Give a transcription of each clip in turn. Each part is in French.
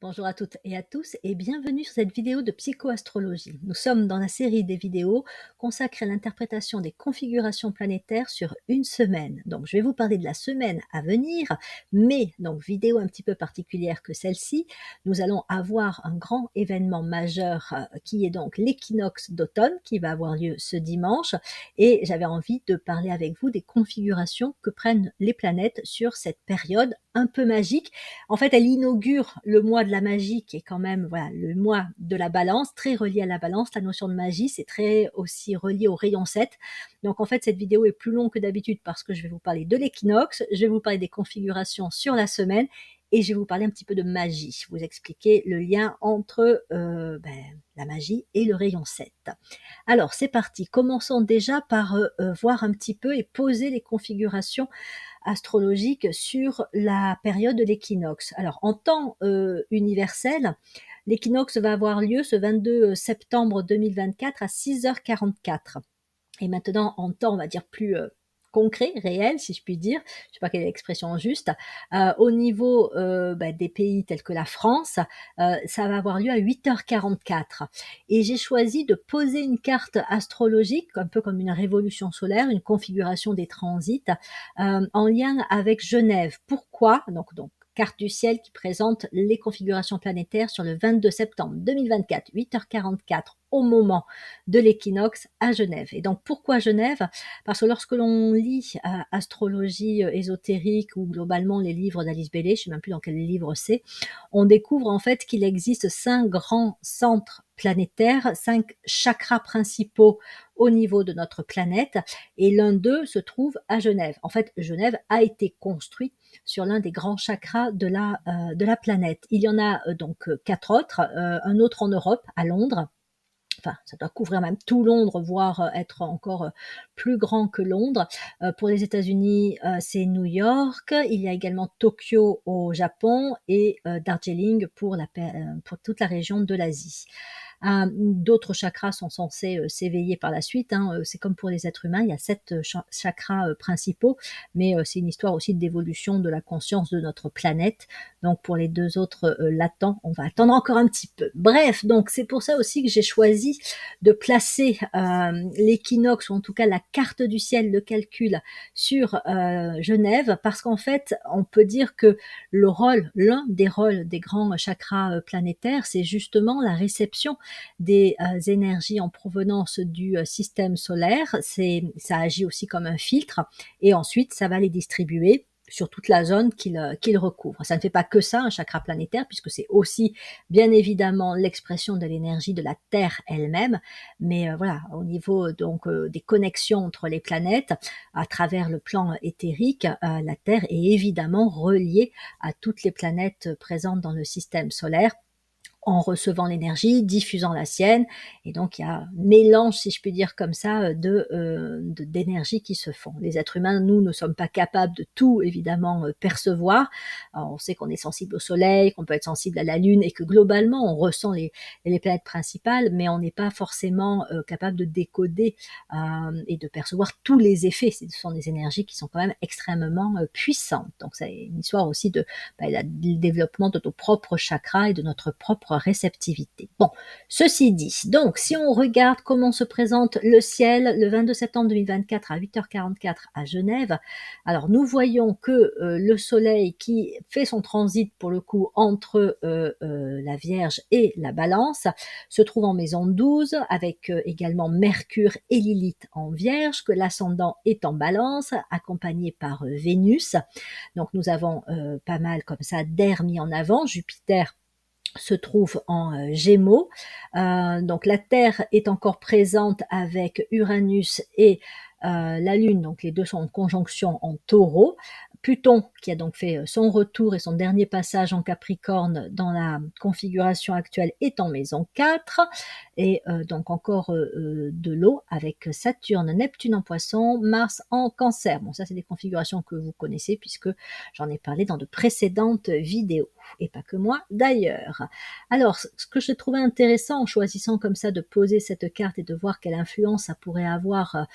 Bonjour à toutes et à tous et bienvenue sur cette vidéo de psychoastrologie. Nous sommes dans la série des vidéos consacrées à l'interprétation des configurations planétaires sur une semaine. Donc je vais vous parler de la semaine à venir, mais donc vidéo un petit peu particulière que celle-ci. Nous allons avoir un grand événement majeur qui est donc l'équinoxe d'automne qui va avoir lieu ce dimanche et j'avais envie de parler avec vous des configurations que prennent les planètes sur cette période un peu magique. En fait, elle inaugure le mois de la magie qui est quand même voilà, le mois de la balance, très relié à la balance. La notion de magie, c'est très aussi relié au rayon 7. Donc en fait, cette vidéo est plus longue que d'habitude parce que je vais vous parler de l'équinoxe, je vais vous parler des configurations sur la semaine et je vais vous parler un petit peu de magie, vous expliquer le lien entre la magie et le rayon 7. Alors c'est parti, commençons déjà par voir un petit peu et poser les configurations astrologiques sur la période de l'équinoxe. Alors en temps universel, l'équinoxe va avoir lieu ce 22 septembre 2024 à 6h44. Et maintenant en temps, on va dire plus concret, réel, si je puis dire, je ne sais pas quelle est l'expression juste, au niveau des pays tels que la France, ça va avoir lieu à 8h44. Et j'ai choisi de poser une carte astrologique, un peu comme une révolution solaire, une configuration des transits, en lien avec Genève. Pourquoi donc carte du ciel qui présente les configurations planétaires sur le 22 septembre 2024, 8h44, au moment de l'équinoxe à Genève. Et donc pourquoi Genève? Parce que lorsque l'on lit astrologie ésotérique ou globalement les livres d'Alice Bailey, je ne sais même plus dans quel livre c'est, on découvre en fait qu'il existe 5 grands centres planétaires, 5 chakras principaux au niveau de notre planète, et l'un d'eux se trouve à Genève. En fait, Genève a été construit sur l'un des grands chakras de la planète. Il y en a donc 4 autres, un autre en Europe, à Londres. Enfin, ça doit couvrir même tout Londres, voire être encore plus grand que Londres. Pour les États-Unis, c'est New York. Il y a également Tokyo au Japon et Darjeeling pour toute la région de l'Asie. D'autres chakras sont censés s'éveiller par la suite. C'est comme pour les êtres humains, il y a 7 chakras principaux, mais c'est une histoire aussi d'évolution de la conscience de notre planète. Donc pour les 2 autres latents, on va attendre encore un petit peu. Bref, donc c'est pour ça aussi que j'ai choisi de placer l'équinoxe, ou en tout cas la carte du ciel, le calcul, sur Genève, parce qu'en fait, on peut dire que l'un des rôles des grands chakras planétaires, c'est justement la réception des énergies en provenance du système solaire. Ça agit aussi comme un filtre et ensuite ça va les distribuer sur toute la zone qu'il recouvre. Ça ne fait pas que ça, un chakra planétaire, puisque c'est aussi bien évidemment l'expression de l'énergie de la Terre elle-même, mais voilà, au niveau donc des connexions entre les planètes, à travers le plan éthérique, la Terre est évidemment reliée à toutes les planètes présentes dans le système solaire, en recevant l'énergie, diffusant la sienne, et donc il y a un mélange, si je puis dire comme ça, d'énergie qui se font. Les êtres humains, nous, ne sommes pas capables de tout, évidemment, percevoir. Alors, on sait qu'on est sensible au soleil, qu'on peut être sensible à la lune, et que globalement, on ressent les planètes principales, mais on n'est pas forcément capable de décoder et de percevoir tous les effets. Ce sont des énergies qui sont quand même extrêmement puissantes. Donc c'est une histoire aussi de le développement de nos propres chakras et de notre propre réceptivité. Bon, ceci dit, donc si on regarde comment se présente le ciel le 22 septembre 2024 à 8h44 à Genève, alors nous voyons que le soleil qui fait son transit pour le coup entre la Vierge et la Balance se trouve en maison 12 avec également Mercure et Lilith en Vierge, que l'ascendant est en Balance accompagné par Vénus. Donc nous avons pas mal comme ça d'air mis en avant. Jupiter se trouve en Gémeaux. Donc la Terre est encore présente avec Uranus et la Lune, donc les deux sont en conjonction en Taureau. Pluton, qui a donc fait son retour et son dernier passage en Capricorne dans la configuration actuelle, est en maison 4. Et donc encore de l'eau avec Saturne, Neptune en Poisson, Mars en Cancer. Bon, ça c'est des configurations que vous connaissez puisque j'en ai parlé dans de précédentes vidéos. et pas que moi d'ailleurs. Alors, ce que je trouvais intéressant en choisissant comme ça de poser cette carte et de voir quelle influence ça pourrait avoir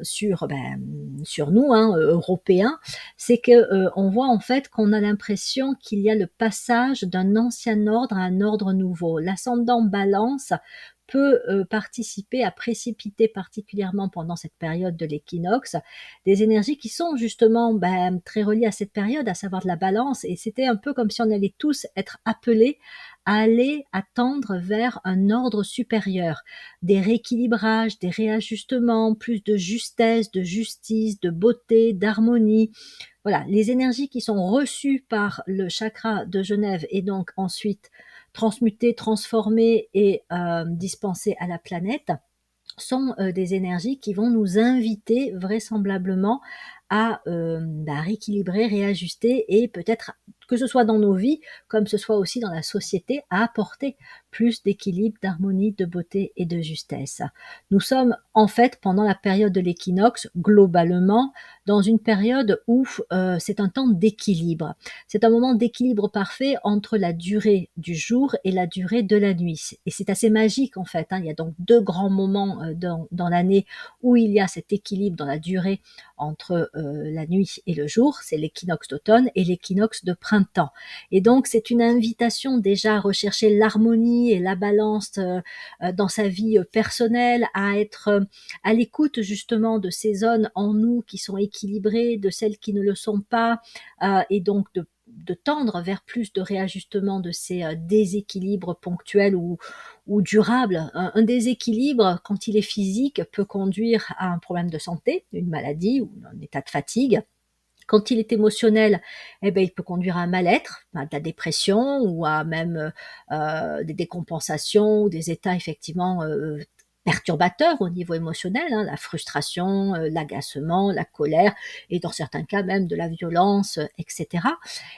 sur nous, hein, Européens, c'est que on voit en fait qu'on a l'impression qu'il y a le passage d'un ancien ordre à un ordre nouveau. L'ascendant Balance peut participer à précipiter particulièrement pendant cette période de l'équinoxe des énergies qui sont justement très reliées à cette période, à savoir de la balance, et c'était un peu comme si on allait tous être appelés à aller attendre vers un ordre supérieur, des rééquilibrages, des réajustements, plus de justesse, de justice, de beauté, d'harmonie. Voilà, les énergies qui sont reçues par le chakra de Genève et donc ensuite transmutées, transformées et dispensées à la planète sont des énergies qui vont nous inviter vraisemblablement à rééquilibrer, réajuster et peut-être que ce soit dans nos vies comme ce soit aussi dans la société à apporter plus d'équilibre, d'harmonie, de beauté et de justesse. Nous sommes en fait pendant la période de l'équinoxe globalement dans une période où c'est un temps d'équilibre. C'est un moment d'équilibre parfait entre la durée du jour et la durée de la nuit. Et c'est assez magique en fait, hein. Il y a donc deux grands moments dans l'année où il y a cet équilibre dans la durée entre la nuit et le jour, c'est l'équinoxe d'automne et l'équinoxe de printemps. Et donc c'est une invitation déjà à rechercher l'harmonie et la balance dans sa vie personnelle, à être à l'écoute justement de ces zones en nous qui sont équilibrées, de celles qui ne le sont pas, et donc de tendre vers plus de réajustement de ces déséquilibres ponctuels ou durables. Un déséquilibre, quand il est physique, peut conduire à un problème de santé, une maladie ou un état de fatigue. Quand il est émotionnel, il peut conduire à un mal-être, à de la dépression ou à même des décompensations ou des états effectivement perturbateurs au niveau émotionnel, hein, la frustration, l'agacement, la colère et dans certains cas même de la violence, etc.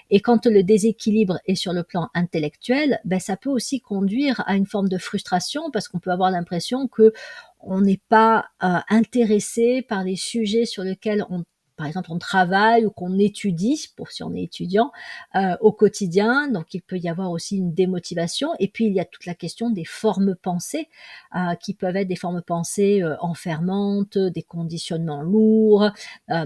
Et quand le déséquilibre est sur le plan intellectuel, ça peut aussi conduire à une forme de frustration parce qu'on peut avoir l'impression que on n'est pas intéressé par les sujets sur lesquels par exemple, on travaille ou qu'on étudie, pour si on est étudiant, au quotidien. Donc, il peut y avoir aussi une démotivation. Et puis, il y a toute la question des formes pensées, qui peuvent être des formes pensées enfermantes, des conditionnements lourds,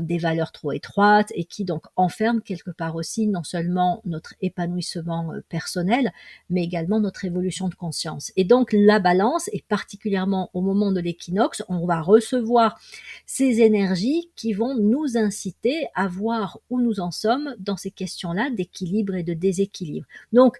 des valeurs trop étroites, et qui donc enferment quelque part aussi non seulement notre épanouissement personnel, mais également notre évolution de conscience. Et donc, la balance, et particulièrement au moment de l'équinoxe, on va recevoir ces énergies qui vont nous inciter à voir où nous en sommes dans ces questions-là d'équilibre et de déséquilibre. Donc,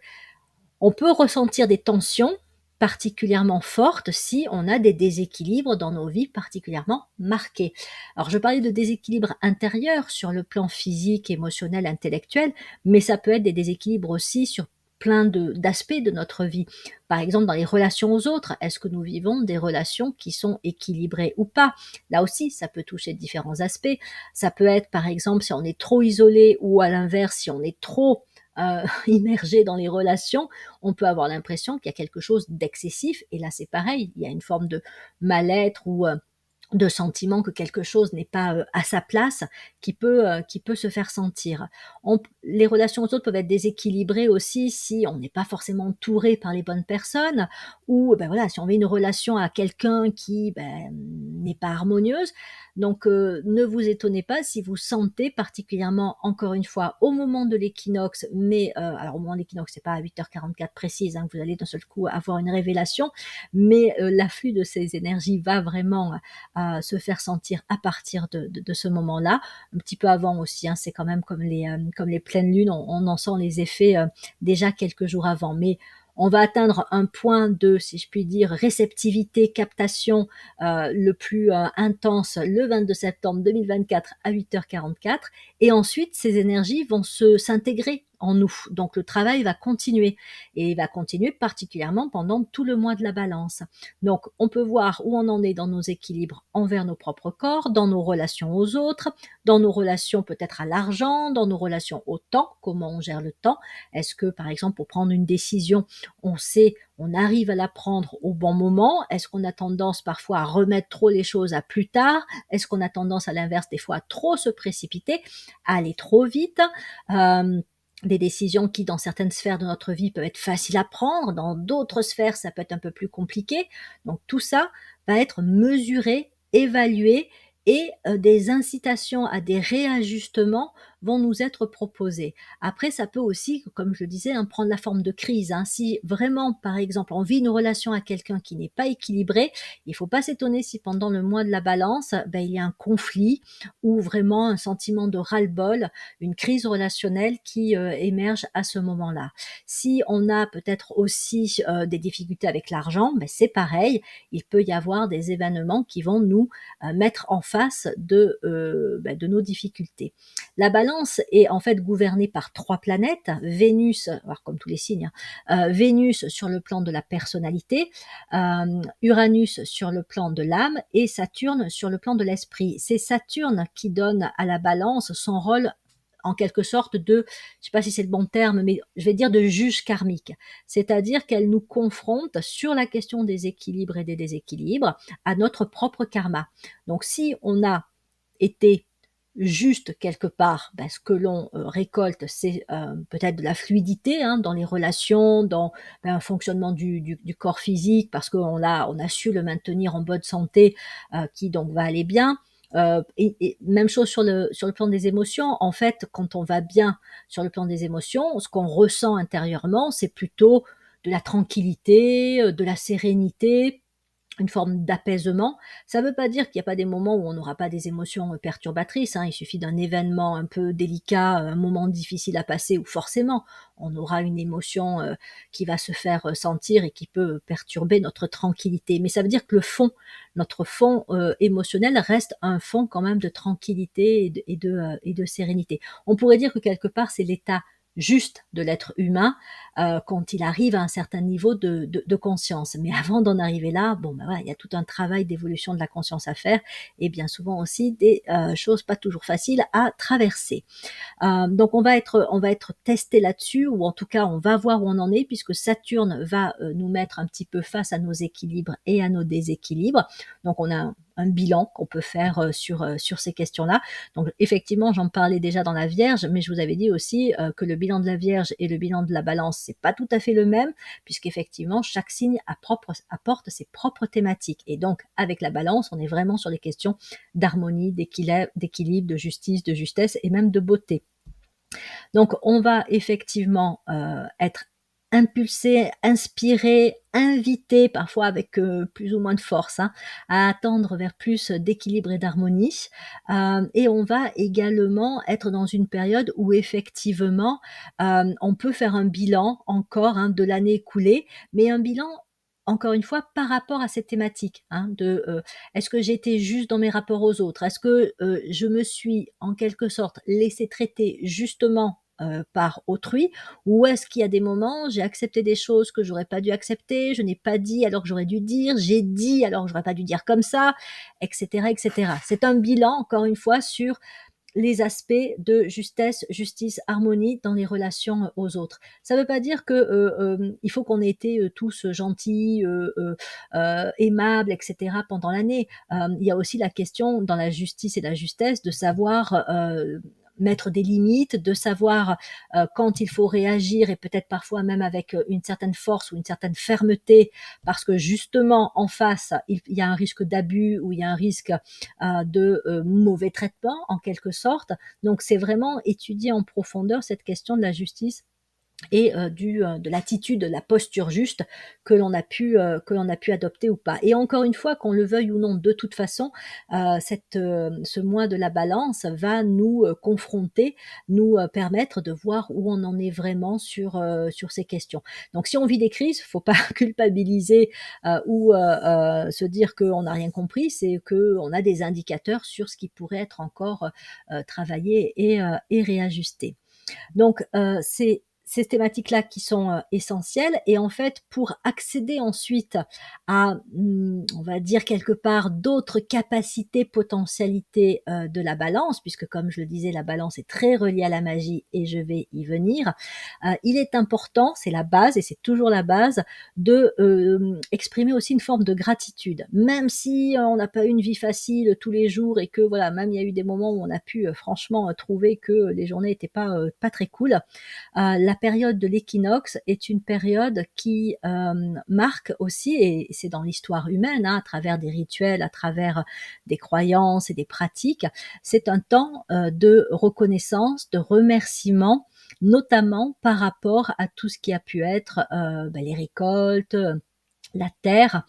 on peut ressentir des tensions particulièrement fortes si on a des déséquilibres dans nos vies particulièrement marqués. Alors, je parlais de déséquilibre intérieur sur le plan physique, émotionnel, intellectuel, mais ça peut être des déséquilibres aussi sur plein d'aspects de notre vie. Par exemple, dans les relations aux autres, est-ce que nous vivons des relations qui sont équilibrées ou pas? Là aussi, ça peut toucher différents aspects. Ça peut être, par exemple, si on est trop isolé ou à l'inverse, si on est trop immergé dans les relations, on peut avoir l'impression qu'il y a quelque chose d'excessif. Et là, c'est pareil, il y a une forme de mal-être ou de sentiment que quelque chose n'est pas à sa place, qui peut se faire sentir. Les relations aux autres peuvent être déséquilibrées aussi si on n'est pas forcément entouré par les bonnes personnes, ou si on vit une relation à quelqu'un qui n'est pas harmonieuse. Donc ne vous étonnez pas si vous sentez particulièrement, encore une fois, au moment de l'équinoxe, mais alors au moment de l'équinoxe, c'est pas à 8h44 précise, hein, que vous allez d'un seul coup avoir une révélation, mais l'afflux de ces énergies va vraiment se faire sentir à partir de ce moment-là, un petit peu avant aussi, hein, c'est quand même comme les pleines lunes, on en sent les effets déjà quelques jours avant, mais on va atteindre un point de, si je puis dire, réceptivité, captation le plus intense le 22 septembre 2024 à 8h44, et ensuite ces énergies vont s'intégrer en nous. Donc le travail va continuer, et il va continuer particulièrement pendant tout le mois de la balance. Donc on peut voir où on en est dans nos équilibres envers nos propres corps, dans nos relations aux autres, dans nos relations peut-être à l'argent, dans nos relations au temps, comment on gère le temps. Est-ce que par exemple pour prendre une décision, on arrive à la prendre au bon moment? Est-ce qu'on a tendance parfois à remettre trop les choses à plus tard? Est-ce qu'on a tendance à l'inverse des fois à trop se précipiter, à aller trop vite? des décisions qui, dans certaines sphères de notre vie, peuvent être faciles à prendre, dans d'autres sphères, ça peut être un peu plus compliqué. Donc tout ça va être mesuré, évalué et des incitations à des réajustements vont nous être proposés. Après, ça peut aussi, comme je le disais, hein, prendre la forme de crise, hein. Si vraiment, par exemple, on vit une relation à quelqu'un qui n'est pas équilibré, il ne faut pas s'étonner si pendant le mois de la balance, ben, il y a un conflit ou vraiment un sentiment de ras-le-bol, une crise relationnelle qui émerge à ce moment-là. Si on a peut-être aussi des difficultés avec l'argent, ben c'est pareil, il peut y avoir des événements qui vont nous mettre en face de nos difficultés. La balance est en fait gouvernée par 3 planètes, Vénus, alors comme tous les signes, hein, Vénus sur le plan de la personnalité, Uranus sur le plan de l'âme et Saturne sur le plan de l'esprit. C'est Saturne qui donne à la balance son rôle en quelque sorte de, je ne sais pas si c'est le bon terme, mais je vais dire de juge karmique. C'est-à-dire qu'elle nous confronte sur la question des équilibres et des déséquilibres à notre propre karma. Donc si on a été juste quelque part, ben, ce que l'on récolte, c'est peut-être de la fluidité hein, dans les relations, dans un fonctionnement du corps physique, parce qu'on on a su le maintenir en bonne santé, qui donc va aller bien. Et même chose sur le plan des émotions. En fait, quand on va bien sur le plan des émotions, ce qu'on ressent intérieurement, c'est plutôt de la tranquillité, de la sérénité, une forme d'apaisement. Ça ne veut pas dire qu'il n'y a pas des moments où on n'aura pas des émotions perturbatrices, hein. Il suffit d'un événement un peu délicat, un moment difficile à passer, où forcément on aura une émotion qui va se faire sentir et qui peut perturber notre tranquillité. Mais ça veut dire que notre fond émotionnel reste un fond quand même de tranquillité et de sérénité. On pourrait dire que quelque part c'est l'état juste de l'être humain quand il arrive à un certain niveau de conscience. Mais avant d'en arriver là, bon, ben voilà, il y a tout un travail d'évolution de la conscience à faire et bien souvent aussi des choses pas toujours faciles à traverser. Donc on va être testé là-dessus, ou en tout cas on va voir où on en est, puisque Saturne va nous mettre un petit peu face à nos équilibres et à nos déséquilibres. Donc on a un bilan qu'on peut faire sur ces questions-là. Donc effectivement, j'en parlais déjà dans la Vierge, mais je vous avais dit aussi que le bilan de la Vierge et le bilan de la Balance, c'est pas tout à fait le même, puisqu'effectivement, chaque signe apporte ses propres thématiques. Et donc, avec la Balance, on est vraiment sur les questions d'harmonie, d'équilibre, de justice, de justesse et même de beauté. Donc, on va effectivement être impulsé, inspiré, invité, parfois avec plus ou moins de force, hein, à tendre vers plus d'équilibre et d'harmonie. Et on va également être dans une période où effectivement, on peut faire un bilan encore hein, de l'année écoulée, mais un bilan encore une fois, par rapport à cette thématique, hein, est-ce que j'ai été juste dans mes rapports aux autres? Est-ce que je me suis, en quelque sorte, laissé traiter justement par autrui? Ou est-ce qu'il y a des moments, j'ai accepté des choses que j'aurais pas dû accepter, je n'ai pas dit alors que j'aurais dû dire, j'ai dit alors que j'aurais pas dû dire comme ça, etc., etc. C'est un bilan, encore une fois, sur les aspects de justesse, justice, harmonie dans les relations aux autres. Ça ne veut pas dire que il faut qu'on ait été tous gentils, aimables, etc. pendant l'année. Il y a aussi la question dans la justice et la justesse de savoir mettre des limites, de savoir quand il faut réagir et peut-être parfois même avec une certaine force ou une certaine fermeté parce que justement en face il y a un risque d'abus ou il y a un risque de mauvais traitement en quelque sorte. Donc c'est vraiment étudier en profondeur cette question de la justice et de l'attitude, de la posture juste que l'on a pu adopter ou pas. Et encore une fois, qu'on le veuille ou non, de toute façon, ce mois de la balance va nous confronter, nous permettre de voir où on en est vraiment sur ces questions. Donc si on vit des crises, faut pas culpabiliser ou se dire qu'on n'a rien compris, c'est qu'on a des indicateurs sur ce qui pourrait être encore travaillé et réajusté. Donc ces thématiques-là qui sont essentielles. Et en fait, pour accéder ensuite à, on va dire quelque part, d'autres capacités, potentialités de la balance, puisque comme je le disais, la balance est très reliée à la magie et je vais y venir, il est important, c'est la base et c'est toujours la base, de exprimer aussi une forme de gratitude. Même si on n'a pas eu une vie facile tous les jours et que voilà, même il y a eu des moments où on a pu franchement trouver que les journées n'étaient pas très cool, la période de l'équinoxe est une période qui marque aussi, et c'est dans l'histoire humaine, hein, à travers des rituels, à travers des croyances et des pratiques, c'est un temps de reconnaissance, de remerciement, notamment par rapport à tout ce qui a pu être les récoltes, la Terre,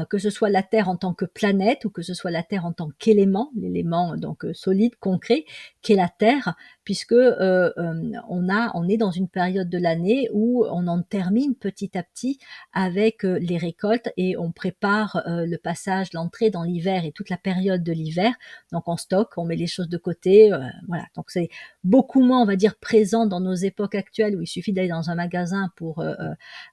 que ce soit la Terre en tant que planète ou que ce soit la Terre en tant qu'élément, l'élément donc solide, concret, qu'est la Terre, puisque on est dans une période de l'année où on en termine petit à petit avec les récoltes et on prépare le passage, l'entrée dans l'hiver et toute la période de l'hiver. Donc on stocke, on met les choses de côté, voilà. Donc c'est beaucoup moins, on va dire, présent dans nos époques actuelles où il suffit d'aller dans un magasin pour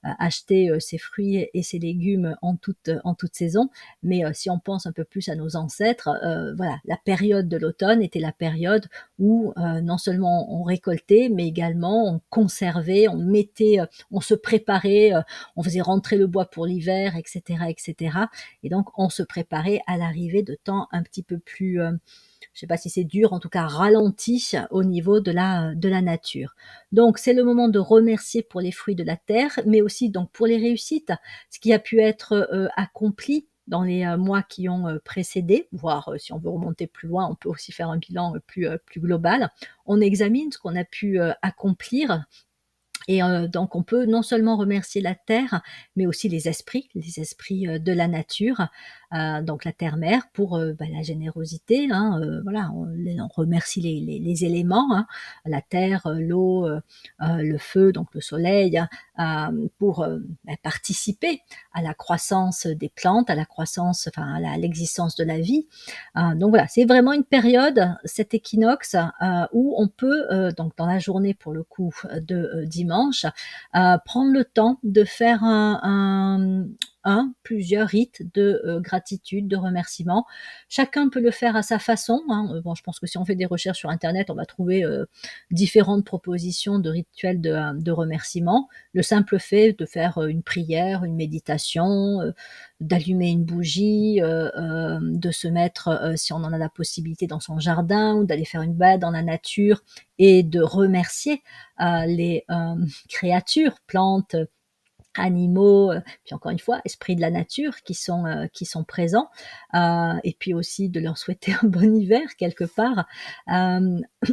acheter ses fruits et ses légumes en toute saison. Mais si on pense un peu plus à nos ancêtres, voilà, la période de l'automne était la période où non seulement on récoltait, mais également on conservait, on mettait, on se préparait, on faisait rentrer le bois pour l'hiver, etc., etc. Et donc on se préparait à l'arrivée de temps un petit peu plus je ne sais pas si c'est dur, en tout cas ralenti au niveau de la nature. Donc c'est le moment de remercier pour les fruits de la terre, mais aussi donc pour les réussites, ce qui a pu être accompli dans les mois qui ont précédé, voire si on veut remonter plus loin, on peut aussi faire un bilan plus global. On examine ce qu'on a pu accomplir. Et donc on peut non seulement remercier la terre, mais aussi les esprits de la nature, donc la terre-mère pour la générosité. Hein, voilà, on remercie les éléments, hein, la terre, l'eau, le feu, donc le soleil, pour participer à la croissance des plantes, à la croissance, enfin à l'existence de la vie. Donc voilà, c'est vraiment une période, cet équinoxe, où on peut donc dans la journée pour le coup de dimanche, prendre le temps de faire plusieurs rites de gratitude, de remerciement. Chacun peut le faire à sa façon. Hein. Bon, je pense que si on fait des recherches sur Internet, on va trouver différentes propositions de rituels de remerciement. Le simple fait de faire une prière, une méditation, d'allumer une bougie, de se mettre, si on en a la possibilité, dans son jardin ou d'aller faire une balade dans la nature et de remercier les créatures, plantes, animaux, puis encore une fois, esprits de la nature qui sont présents, et puis aussi de leur souhaiter un bon hiver quelque part.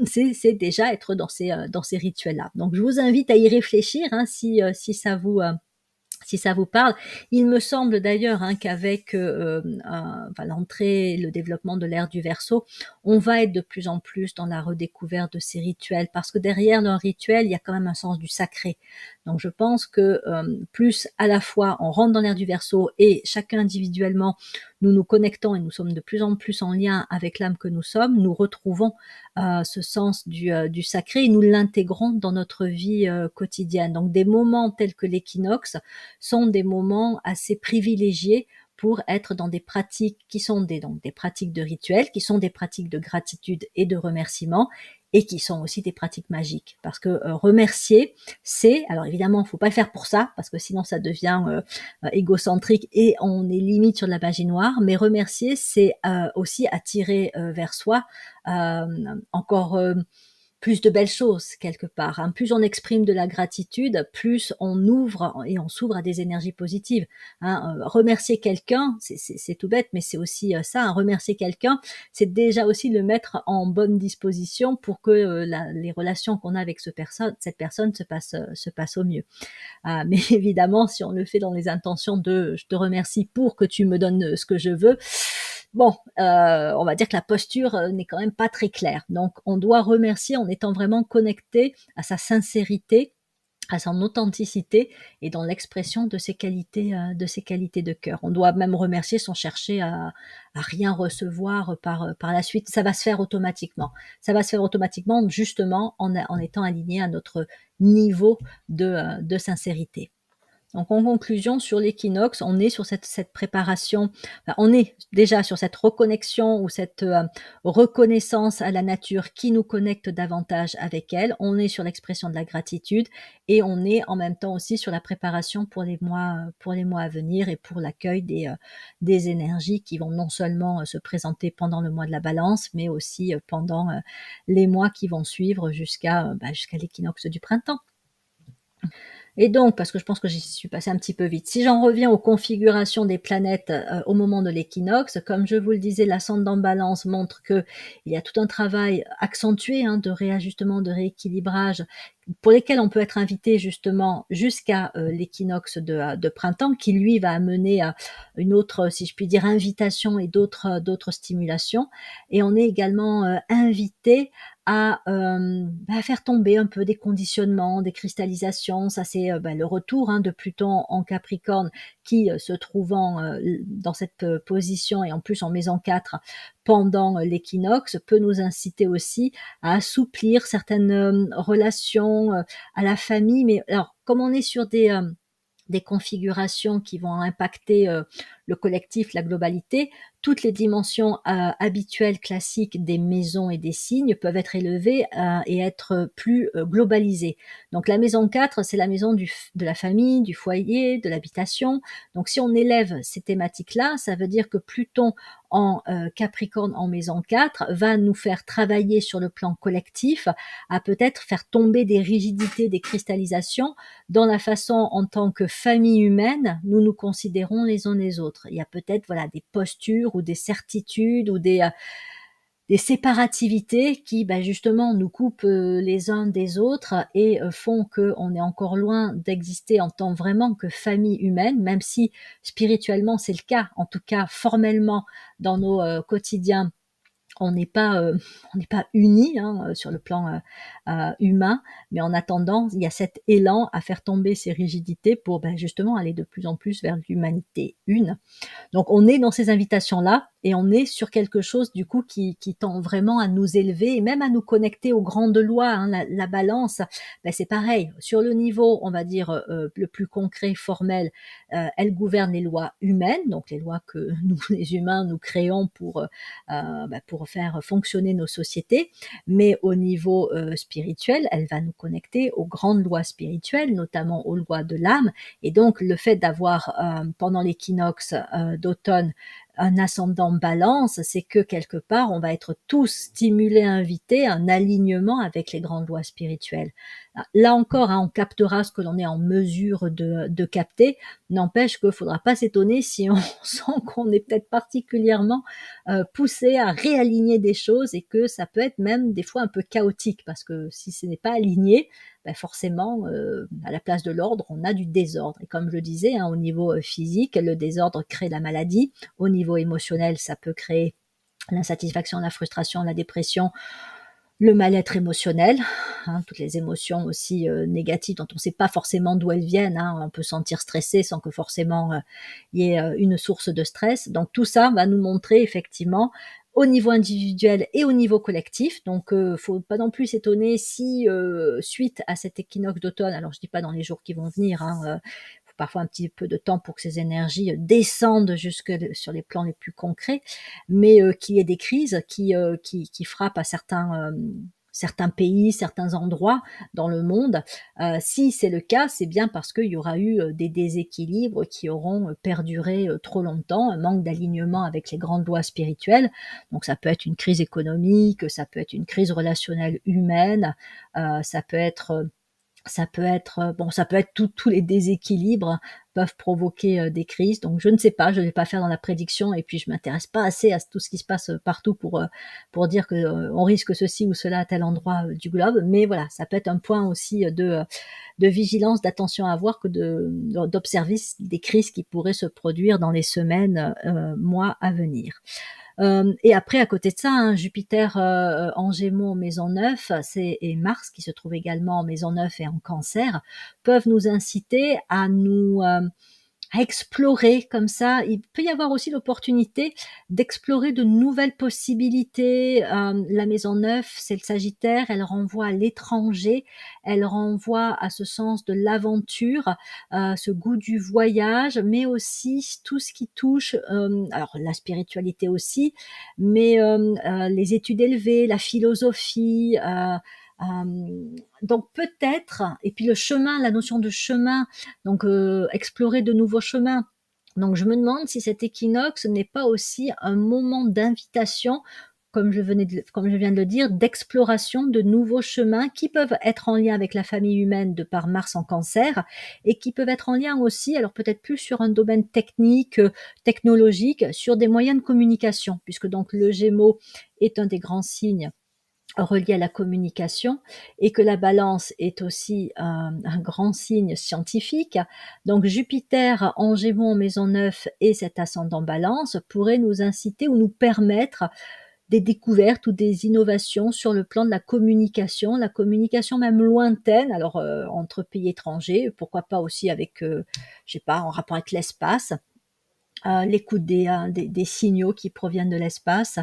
C'est déjà être dans ces rituels-là. Donc je vous invite à y réfléchir, hein, si ça vous parle. Il me semble d'ailleurs qu'avec l'entrée, le développement de l'ère du Verseau, on va être de plus en plus dans la redécouverte de ces rituels, parce que derrière leur rituel, il y a quand même un sens du sacré. Donc je pense que plus à la fois on rentre dans l'ère du Verseau et chacun individuellement, nous nous connectons et nous sommes de plus en plus en lien avec l'âme que nous sommes, nous retrouvons ce sens du sacré et nous l'intégrons dans notre vie quotidienne. Donc des moments tels que l'équinoxe sont des moments assez privilégiés pour être dans des pratiques qui sont donc des pratiques de rituel, qui sont des pratiques de gratitude et de remerciement, et qui sont aussi des pratiques magiques. Parce que remercier, alors évidemment, il ne faut pas le faire pour ça, parce que sinon ça devient égocentrique et on est limite sur de la magie noire, mais remercier, c'est aussi attirer vers soi encore plus de belles choses quelque part. Hein. Plus on exprime de la gratitude, plus on ouvre et on s'ouvre à des énergies positives. Hein. Remercier quelqu'un, c'est tout bête, mais c'est aussi ça. Hein. Remercier quelqu'un, c'est déjà aussi le mettre en bonne disposition pour que les relations qu'on a avec cette personne se passent au mieux. Mais évidemment, si on le fait dans les intentions de je te remercie pour que tu me donnes ce que je veux, bon, on va dire que la posture n'est quand même pas très claire. Donc, on doit remercier en étant vraiment connecté à sa sincérité, à son authenticité et dans l'expression de ses qualités de cœur. On doit même remercier sans chercher à rien recevoir par la suite. Ça va se faire automatiquement. Ça va se faire automatiquement justement en étant aligné à notre niveau de sincérité. Donc en conclusion, sur l'équinoxe, on est sur cette préparation, enfin, on est déjà sur cette reconnexion ou cette reconnaissance à la nature qui nous connecte davantage avec elle. On est sur l'expression de la gratitude et on est en même temps aussi sur la préparation pour les mois à venir et pour l'accueil des énergies qui vont non seulement se présenter pendant le mois de la Balance, mais aussi pendant les mois qui vont suivre jusqu'à l'équinoxe du printemps. Et donc, parce que je pense que j'y suis passée un petit peu vite, si j'en reviens aux configurations des planètes au moment de l'équinoxe, comme je vous le disais, l'ascendant Balance montre que il y a tout un travail accentué de réajustement, de rééquilibrage, pour lesquels on peut être invité justement jusqu'à l'équinoxe de printemps, qui lui va amener à une autre, si je puis dire, invitation et d'autres stimulations. Et on est également invité à faire tomber un peu des conditionnements, des cristallisations. Ça, c'est le retour de Pluton en Capricorne qui, se trouvant dans cette position et en plus en maison 4 pendant l'équinoxe, peut nous inciter aussi à assouplir certaines relations à la famille. Mais alors, comme on est sur des configurations qui vont impacter le collectif, la globalité, toutes les dimensions habituelles, classiques des maisons et des signes peuvent être élevées et être plus globalisées. Donc la maison 4, c'est la maison de la famille, du foyer, de l'habitation. Donc si on élève ces thématiques-là, ça veut dire que Pluton en Capricorne en maison 4 va nous faire travailler sur le plan collectif, à peut-être faire tomber des rigidités, des cristallisations dans la façon en tant que famille humaine, nous nous considérons les uns les autres. Il y a peut-être des postures ou des certitudes ou des séparativités qui justement nous coupent les uns des autres et font qu'on est encore loin d'exister en tant vraiment que famille humaine, même si spirituellement c'est le cas, en tout cas formellement dans nos quotidiens. On n'est pas unis sur le plan humain, mais en attendant, il y a cet élan à faire tomber ces rigidités pour justement aller de plus en plus vers l'humanité une. Donc on est dans ces invitations-là et on est sur quelque chose du coup qui tend vraiment à nous élever et même à nous connecter aux grandes lois. La Balance, c'est pareil. Sur le niveau, on va dire, le plus concret, formel, elle gouverne les lois humaines, donc les lois que nous, les humains, nous créons pour faire fonctionner nos sociétés. Mais au niveau spirituel, elle va nous connecter aux grandes lois spirituelles, notamment aux lois de l'âme. Et donc le fait d'avoir pendant l'équinoxe d'automne un ascendant Balance, c'est que quelque part, on va être tous stimulés, invités à un alignement avec les grandes lois spirituelles. Là encore, on captera ce que l'on est en mesure de capter. N'empêche qu'il ne faudra pas s'étonner si on sent qu'on est peut-être particulièrement poussé à réaligner des choses et que ça peut être même des fois un peu chaotique, parce que si ce n'est pas aligné, forcément, à la place de l'ordre, on a du désordre. Et comme je le disais, au niveau physique, le désordre crée la maladie. Au niveau émotionnel, ça peut créer l'insatisfaction, la frustration, la dépression, le mal-être émotionnel, toutes les émotions aussi négatives dont on ne sait pas forcément d'où elles viennent. On peut se sentir stressé sans que forcément il y ait une source de stress. Donc tout ça va nous montrer effectivement au niveau individuel et au niveau collectif. Donc faut pas non plus s'étonner si suite à cet équinoxe d'automne, alors je dis pas dans les jours qui vont venir, faut parfois un petit peu de temps pour que ces énergies descendent jusque sur les plans les plus concrets, mais qu'il y ait des crises qui frappent à certains pays, certains endroits dans le monde. Si c'est le cas, c'est bien parce qu'il y aura eu des déséquilibres qui auront perduré trop longtemps, un manque d'alignement avec les grandes lois spirituelles. Donc ça peut être une crise économique, ça peut être une crise relationnelle humaine, ça peut être tous les déséquilibres peuvent provoquer des crises. Donc je ne sais pas, je ne vais pas faire dans la prédiction et puis je m'intéresse pas assez à tout ce qui se passe partout pour dire que on risque ceci ou cela à tel endroit du globe. Mais voilà, ça peut être un point aussi de vigilance, d'attention à avoir, que d'observer des crises qui pourraient se produire dans les semaines, mois à venir. Et après, à côté de ça, hein, Jupiter en Gémeaux en maison 9, et Mars qui se trouve également en maison 9 et en Cancer, peuvent nous inciter à explorer comme ça. Il peut y avoir aussi l'opportunité d'explorer de nouvelles possibilités. La maison 9, c'est le Sagittaire, elle renvoie à l'étranger, elle renvoie à ce sens de l'aventure, ce goût du voyage, mais aussi tout ce qui touche, alors la spiritualité aussi, mais les études élevées, la philosophie, donc peut-être, et puis le chemin, la notion de chemin, donc explorer de nouveaux chemins. Donc je me demande si cet équinoxe n'est pas aussi un moment d'invitation, comme je viens de le dire, d'exploration de nouveaux chemins qui peuvent être en lien avec la famille humaine de par Mars en Cancer, et qui peuvent être en lien aussi, alors peut-être plus sur un domaine technique, technologique, sur des moyens de communication, puisque donc le Gémeaux est un des grands signes relié à la communication, et que la balance est aussi un grand signe scientifique. Donc Jupiter en Gémeaux en maison 9 et cet ascendant balance pourrait nous inciter ou nous permettre des découvertes ou des innovations sur le plan de la communication même lointaine, alors entre pays étrangers, pourquoi pas aussi avec, je sais pas, en rapport avec l'espace, l'écoute des signaux qui proviennent de l'espace.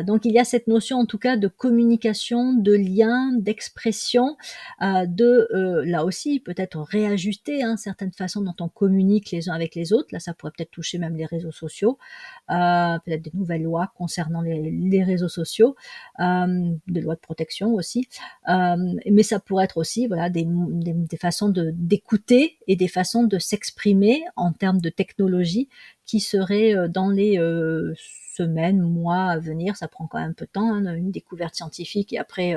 Donc il y a cette notion en tout cas de communication, de lien, d'expression, là aussi peut-être réajuster certaines façons dont on communique les uns avec les autres. Là ça pourrait peut-être toucher même les réseaux sociaux, peut-être des nouvelles lois concernant les réseaux sociaux, des lois de protection aussi, mais ça pourrait être aussi voilà des façons d'écouter et des façons de s'exprimer en termes de technologie qui serait dans les semaines, mois à venir. Ça prend quand même un peu de temps, une découverte scientifique et après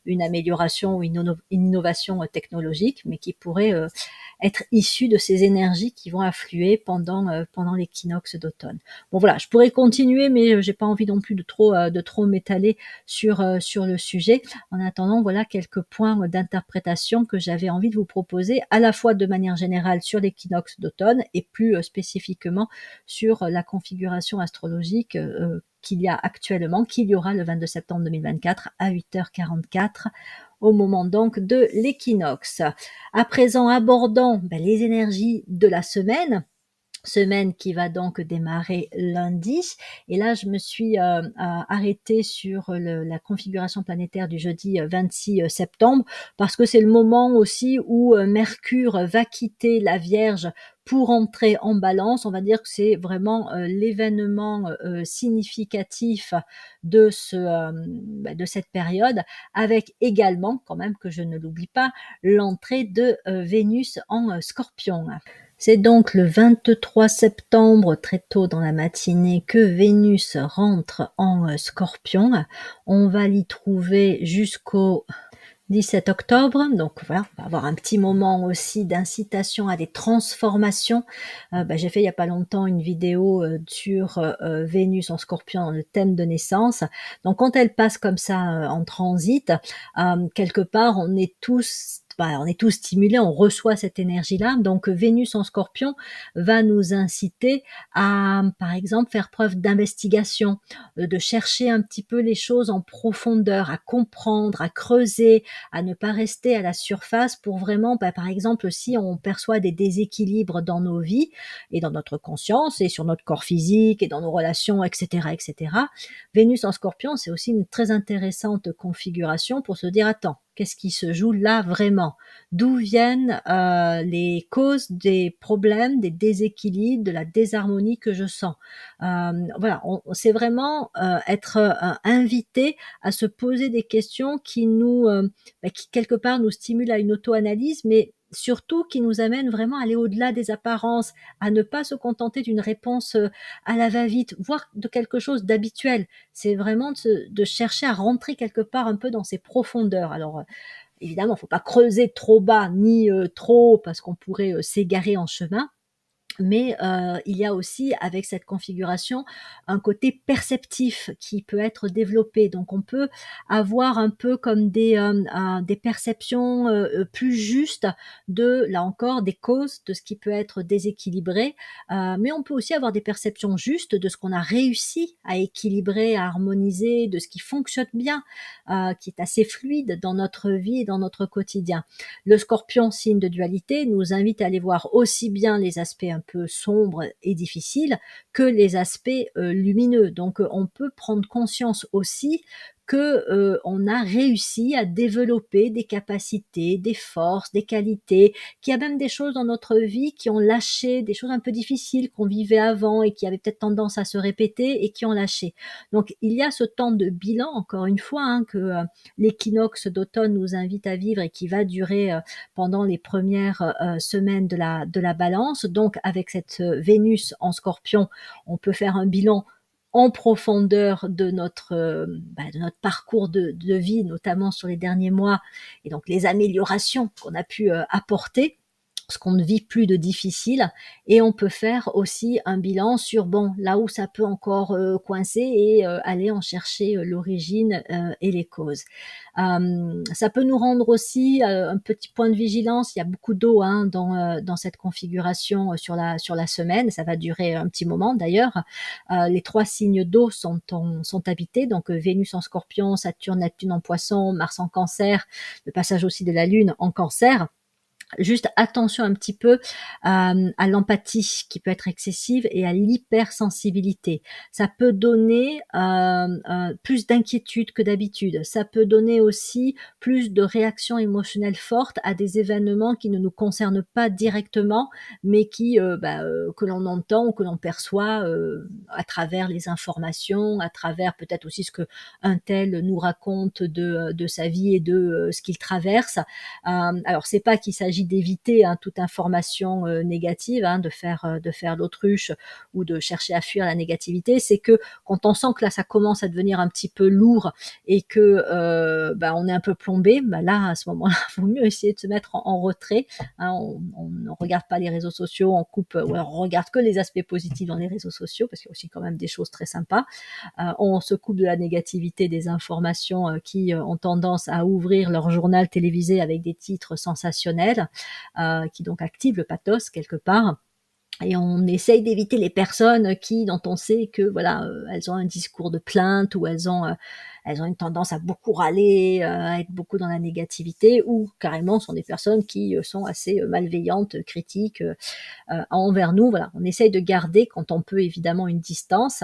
une amélioration ou une innovation technologique, mais qui pourrait être issue de ces énergies qui vont affluer pendant l'équinoxe d'automne. Bon voilà, je pourrais continuer, mais j'ai pas envie non plus de trop m'étaler sur le sujet. En attendant, voilà quelques points d'interprétation que j'avais envie de vous proposer, à la fois de manière générale sur l'équinoxe d'automne et plus spécifiquement sur la configuration astrologique qu'il y a actuellement, qu'il y aura le 22 septembre 2024 à 8h44 au moment donc de l'équinoxe. À présent, abordons les énergies de la semaine qui va donc démarrer lundi. Et là, je me suis arrêtée sur la configuration planétaire du jeudi 26 septembre, parce que c'est le moment aussi où Mercure va quitter la Vierge pour entrer en Balance. On va dire que c'est vraiment l'événement significatif de cette période, avec également, quand même que je ne l'oublie pas, l'entrée de Vénus en Scorpion. C'est donc le 23 septembre, très tôt dans la matinée, que Vénus rentre en Scorpion. On va l'y trouver jusqu'au 17 octobre, donc voilà, on va avoir un petit moment aussi d'incitation à des transformations. J'ai fait il y a pas longtemps une vidéo sur Vénus en Scorpion, le thème de naissance. Donc quand elle passe comme ça en transit, quelque part on est tous stimulés, on reçoit cette énergie-là. Donc Vénus en Scorpion va nous inciter à, par exemple, faire preuve d'investigation, de chercher un petit peu les choses en profondeur, à comprendre, à creuser, à ne pas rester à la surface pour vraiment, par exemple, si on perçoit des déséquilibres dans nos vies et dans notre conscience et sur notre corps physique et dans nos relations, etc., etc. Vénus en Scorpion, c'est aussi une très intéressante configuration pour se dire, attends, qu'est-ce qui se joue là vraiment? D'où viennent les causes des problèmes, des déséquilibres, de la désharmonie que je sens? Voilà, c'est vraiment être invité à se poser des questions qui qui quelque part nous stimulent à une auto-analyse, mais surtout qui nous amènent vraiment à aller au-delà des apparences, à ne pas se contenter d'une réponse à la va-vite, voire de quelque chose d'habituel. C'est vraiment de chercher à rentrer quelque part un peu dans ces profondeurs. Alors, évidemment, il ne faut pas creuser trop bas ni trop haut parce qu'on pourrait s'égarer en chemin. Mais il y a aussi avec cette configuration un côté perceptif qui peut être développé. Donc on peut avoir un peu comme des perceptions, plus justes de, là encore, des causes de ce qui peut être déséquilibré, mais on peut aussi avoir des perceptions justes de ce qu'on a réussi à équilibrer, à harmoniser, de ce qui fonctionne bien, qui est assez fluide dans notre vie et dans notre quotidien. Le Scorpion, signe de dualité, nous invite à aller voir aussi bien les aspects un peu sombres et difficiles que les aspects lumineux. Donc on peut prendre conscience aussi que on a réussi à développer des capacités, des forces, des qualités, qu'il y a même des choses dans notre vie qui ont lâché, des choses un peu difficiles qu'on vivait avant et qui avaient peut-être tendance à se répéter et qui ont lâché. Donc il y a ce temps de bilan, encore une fois, hein, que l'équinoxe d'automne nous invite à vivre et qui va durer pendant les premières semaines de la balance. Donc avec cette Vénus en Scorpion, on peut faire un bilan en profondeur de notre parcours de vie, notamment sur les derniers mois, et donc les améliorations qu'on a pu apporter, ce qu'on ne vit plus de difficile, et on peut faire aussi un bilan sur bon là où ça peut encore coincer et aller en chercher l'origine et les causes. Ça peut nous rendre aussi un petit point de vigilance. Il y a beaucoup d'eau hein, dans cette configuration sur la semaine. Ça va durer un petit moment d'ailleurs. Les 3 signes d'eau sont habités, donc Vénus en Scorpion, Saturne, Neptune en Poisson, Mars en Cancer, le passage aussi de la Lune en Cancer. Juste attention un petit peu à l'empathie qui peut être excessive et à l'hypersensibilité. Ça peut donner plus d'inquiétude que d'habitude. Ça peut donner aussi plus de réactions émotionnelles fortes à des événements qui ne nous concernent pas directement, mais que l'on entend ou que l'on perçoit à travers les informations, à travers peut-être aussi ce que un tel nous raconte de sa vie et de ce qu'il traverse. Alors c'est pas qu'il s'agit d'éviter hein, toute information négative, hein, de faire l'autruche ou de chercher à fuir la négativité, c'est que quand on sent que là ça commence à devenir un petit peu lourd et que on est un peu plombé, là à ce moment-là, il vaut mieux essayer de se mettre en retrait. Hein, on ne regarde pas les réseaux sociaux, on coupe, ou alors on regarde que les aspects positifs dans les réseaux sociaux parce qu'il y a aussi quand même des choses très sympas. On se coupe de la négativité des informations qui ont tendance à ouvrir leur journal télévisé avec des titres sensationnels, qui donc activent le pathos quelque part. Et on essaye d'éviter les personnes dont on sait que voilà, elles ont un discours de plainte ou elles ont une tendance à beaucoup râler, à être beaucoup dans la négativité, ou carrément sont des personnes qui sont assez malveillantes, critiques envers nous. Voilà, on essaye de garder quand on peut évidemment une distance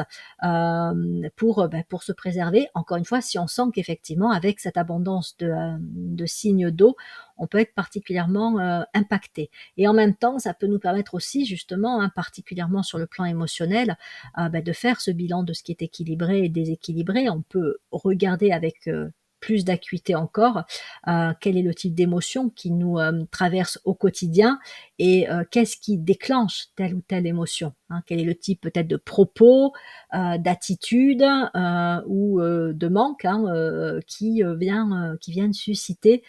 pour se préserver. Encore une fois, si on sent qu'effectivement avec cette abondance de signes d'eau, on peut être particulièrement impacté. Et en même temps, ça peut nous permettre aussi justement, hein, particulièrement sur le plan émotionnel, de faire ce bilan de ce qui est équilibré et déséquilibré. On peut regarder avec plus d'acuité encore quel est le type d'émotion qui nous traverse au quotidien et qu'est-ce qui déclenche telle ou telle émotion. Hein, quel est le type peut-être de propos, d'attitude ou de manque hein, qui viennent susciter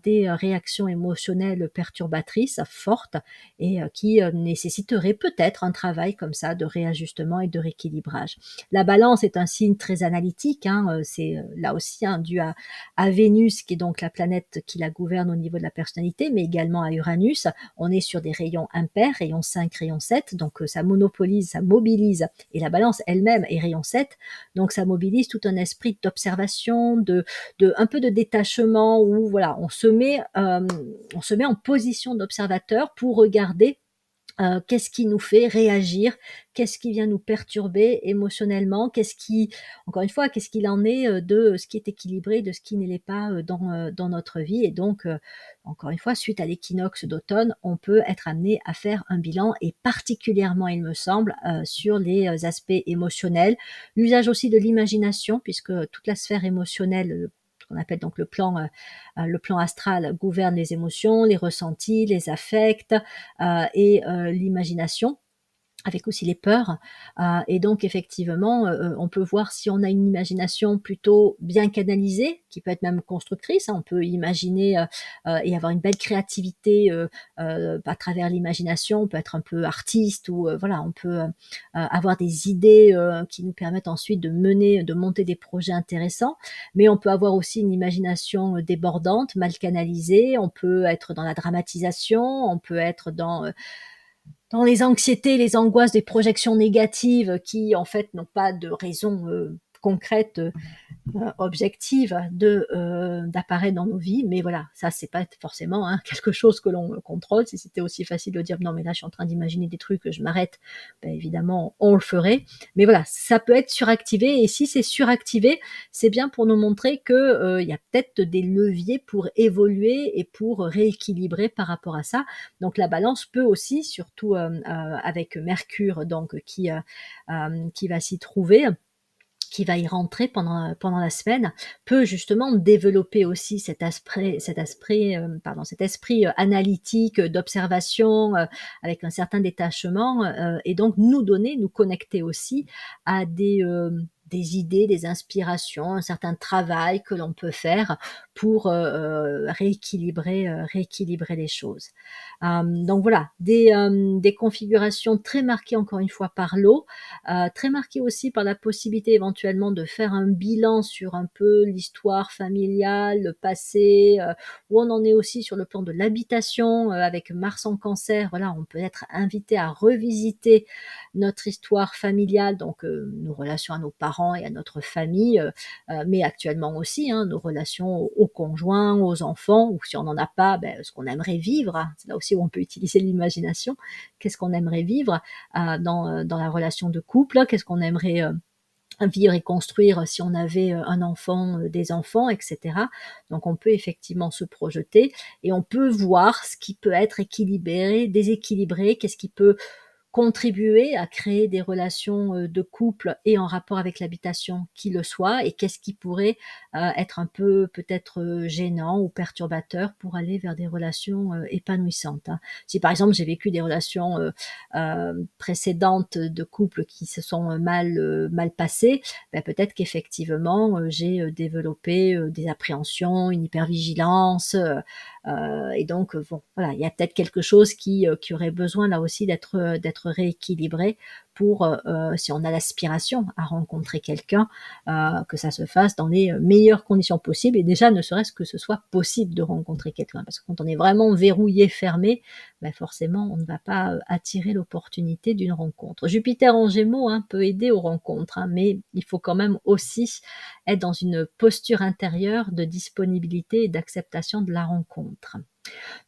des réactions émotionnelles perturbatrices fortes et qui nécessiteraient peut-être un travail comme ça de réajustement et de rééquilibrage. La balance est un signe très analytique, hein, c'est là aussi hein, dû à Vénus qui est donc la planète qui la gouverne au niveau de la personnalité, mais également à Uranus. On est sur des rayons impairs, rayon 5, rayon 7, donc ça monopolise, ça mobilise, et la balance elle-même est rayon 7, donc ça mobilise tout un esprit d'observation, un peu de détachement où voilà, on se met en position d'observateur pour regarder qu'est-ce qui nous fait réagir, qu'est-ce qui vient nous perturber émotionnellement, encore une fois, qu'est-ce qu'il en est de ce qui est équilibré, de ce qui ne l'est pas dans notre vie. Et donc, encore une fois, suite à l'équinoxe d'automne, on peut être amené à faire un bilan et particulièrement, il me semble, sur les aspects émotionnels, l'usage aussi de l'imagination, puisque toute la sphère émotionnelle, ce qu'on appelle donc le plan astral, gouverne les émotions, les ressentis, les affects et l'imagination. avec aussi les peurs. Et donc effectivement, on peut voir si on a une imagination plutôt bien canalisée, qui peut être même constructrice, hein. On peut imaginer, et avoir une belle créativité, à travers l'imagination. On peut être un peu artiste ou voilà, on peut, avoir des idées, qui nous permettent ensuite de monter des projets intéressants. Mais on peut avoir aussi une imagination, débordante, mal canalisée. On peut être dans la dramatisation, on peut être dans les anxiétés, les angoisses des projections négatives qui, en fait, n'ont pas de raison concrète, objective d'apparaître dans nos vies. Mais voilà, ça, c'est pas forcément hein, quelque chose que l'on contrôle. Si c'était aussi facile de dire non, mais là, je suis en train d'imaginer des trucs, je m'arrête, ben, évidemment, on le ferait. Mais voilà, ça peut être suractivé. Et si c'est suractivé, c'est bien pour nous montrer que il y a peut-être des leviers pour évoluer et pour rééquilibrer par rapport à ça. Donc la balance peut aussi, surtout avec Mercure, donc qui va s'y trouver, qui va y rentrer pendant la semaine, peut justement développer aussi cet esprit analytique, d'observation, avec un certain détachement, et donc nous connecter aussi à des idées, des inspirations, un certain travail que l'on peut faire pour rééquilibrer les choses. Donc voilà, des configurations très marquées encore une fois par l'eau, très marquées aussi par la possibilité éventuellement de faire un bilan sur un peu l'histoire familiale, le passé, où on en est aussi sur le plan de l'habitation, avec Mars en Cancer. Voilà, on peut être invité à revisiter notre histoire familiale, donc nos relations à nos parents et à notre famille, mais actuellement aussi hein, nos relations aux conjoints, aux enfants, ou si on n'en a pas, ben, ce qu'on aimerait vivre. Hein. C'est là aussi où on peut utiliser l'imagination. Qu'est-ce qu'on aimerait vivre dans la relation de couple? Qu'est-ce qu'on aimerait vivre et construire si on avait un enfant, des enfants, etc. Donc on peut effectivement se projeter et on peut voir ce qui peut être équilibré, déséquilibré, qu'est-ce qui peut contribuer à créer des relations de couple et en rapport avec l'habitation qui le soit, et qu'est-ce qui pourrait être un peu peut-être gênant ou perturbateur pour aller vers des relations épanouissantes. Hein. Si par exemple j'ai vécu des relations précédentes de couples qui se sont mal passées, ben, peut-être qu'effectivement j'ai développé des appréhensions, une hypervigilance, et donc bon, voilà, il y a peut-être quelque chose qui aurait besoin là aussi d'être rééquilibré pour, si on a l'aspiration à rencontrer quelqu'un, que ça se fasse dans les meilleures conditions possibles, et déjà ne serait-ce que ce soit possible de rencontrer quelqu'un, parce que quand on est vraiment verrouillé, fermé, ben forcément on ne va pas attirer l'opportunité d'une rencontre. Jupiter en Gémeaux hein, peut aider aux rencontres, hein, mais il faut quand même aussi être dans une posture intérieure de disponibilité et d'acceptation de la rencontre.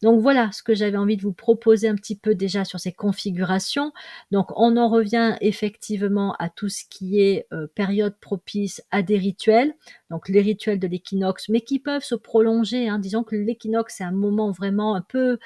Donc voilà ce que j'avais envie de vous proposer un petit peu déjà sur ces configurations. Donc on en revient effectivement à tout ce qui est période propice à des rituels, donc les rituels de l'équinoxe, mais qui peuvent se prolonger. Hein. Disons que l'équinoxe c'est un moment vraiment un peu,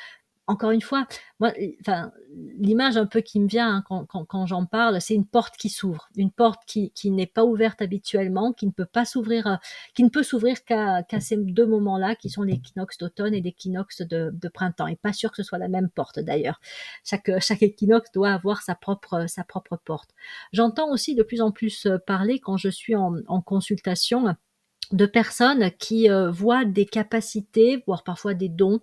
encore une fois, moi, enfin, l'image un peu qui me vient hein, quand j'en parle, c'est une porte qui s'ouvre, une porte qui n'est pas ouverte habituellement, qui ne peut pas s'ouvrir, qui ne peut s'ouvrir qu'à ces deux moments-là, qui sont l'équinoxe d'automne et l'équinoxe de printemps. Et pas sûr que ce soit la même porte d'ailleurs. Chaque équinoxe doit avoir sa propre porte. J'entends aussi de plus en plus parler quand je suis en consultation de personnes qui voient des capacités, voire parfois des dons,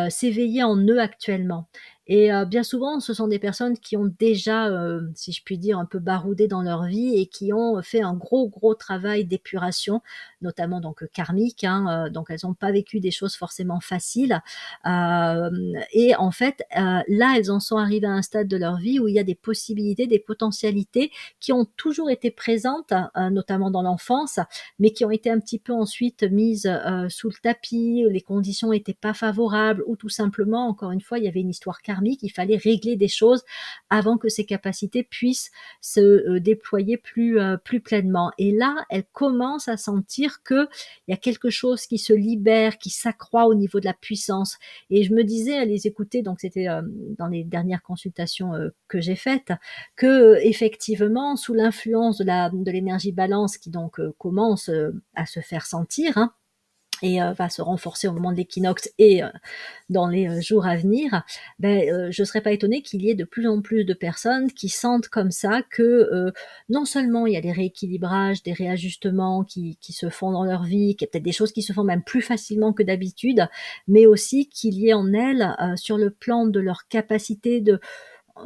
s'éveiller en eux actuellement. Et bien souvent, ce sont des personnes qui ont déjà, si je puis dire, un peu baroudé dans leur vie et qui ont fait un gros travail d'épuration, notamment donc karmique. Hein, donc elles n'ont pas vécu des choses forcément faciles. Et en fait, là, elles en sont arrivées à un stade de leur vie où il y a des possibilités, des potentialités qui ont toujours été présentes, notamment dans l'enfance, mais qui ont été un petit peu ensuite mises sous le tapis, les conditions n'étaient pas favorables, ou tout simplement, encore une fois, il y avait une histoire karmique, il fallait régler des choses avant que ces capacités puissent se déployer plus pleinement. Et là, elle commence à sentir qu'il y a quelque chose qui se libère, qui s'accroît au niveau de la puissance. Et je me disais à les écouter, donc c'était dans les dernières consultations que j'ai faites, que effectivement, sous l'influence de l'énergie balance qui donc commence à se faire sentir, hein, et va se renforcer au moment de l'équinoxe et dans les jours à venir, je ne serais pas étonnée qu'il y ait de plus en plus de personnes qui sentent comme ça que non seulement il y a des rééquilibrages, des réajustements qui se font dans leur vie, qu'il y a peut-être des choses qui se font même plus facilement que d'habitude, mais aussi qu'il y ait en elles, sur le plan de leur capacité de